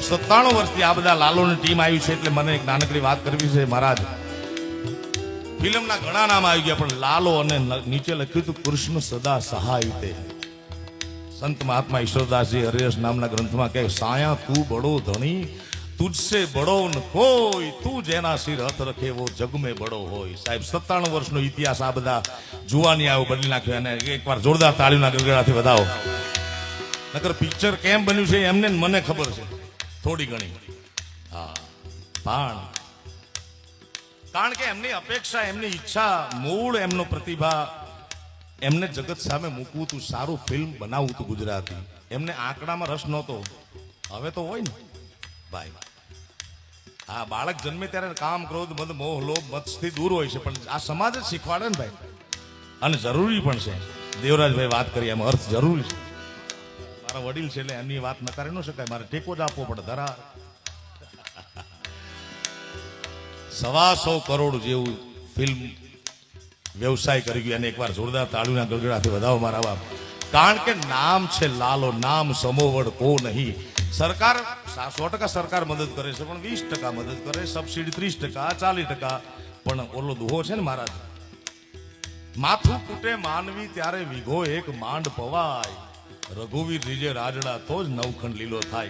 97 વર્ષથી આ બધા લાલોની ટીમ આવી છે એટલે મને એક નાનકડી વાત કરવી છે મહારાજ. ફિલ્મના ઘણા નામ આવી ગયા પણ લાલો અને નીચે લખ્યું હતું કૃષ્ણ સદા સહાય તે. સંત મહાત્મા ઈશ્વરદાસજી હરિયશ નામના ગ્રંથમાં કહે સાયા તું બડો ધણી તુજસે બડો ન કોઈ તું જેના સિર હથ રખે વો જગ મેં બડો હોય. સાહેબ 97 વર્ષનો ઇતિહાસ આ બધા જુવાની આવો બદલી નાખ્યો અને એકવાર જોરદાર તાળીના ગગડાથી વધાવો. નકર પિક્ચર કેમ બન્યું છે એમને મને ખબર છે થોડી ઘણી. હા પણ કારણ કે એમની અપેક્ષા એમની ઈચ્છા મૂળ એમનો પ્રતિભા એમને જગત સામે મૂકવું તું સારું ફિલ્મ બનાવવું તું ગુજરાતી. એમને આંકડામાં રસ નહોતો. હવે તો હોય ને ભાઈ. હા બાળક જન્મે ત્યારે કામ ક્રોધ મદ મોહ લોભ મત્સથી દૂર હોય છે પણ આ સમાજ જ શીખવાડે ને ભાઈ. અને જરૂરી પણ છે. દેવરાજભાઈ વાત કરી એમાં અર્થ જરૂરી છે. મારા વડીલ છે એટલે એમની વાત નકારી ન શકાય. મારે ટેકો જ આપવો પડે. ધરા 125 કરોડ જેવું ફિલ્મ વ્યવસાય કરી ગયું અને એકવાર જોરદાર તાળીના ગગડાથી વધાવો મારા બાપ. કારણ કે નામ છે લાલો નામ સમોવડ કો નહીં. સરકાર 100% સરકાર મદદ કરે છે પણ 20% મદદ કરે. સબસિડી 30%, 40%. પણ ઓલો દુહો છે ને મહારાજ માથું કૂટે માનવી ત્યારે વિઘો એક માંડ પવાય રઘુવીર રીજે રાજડા તો જ નવખંડ લીલો થાય.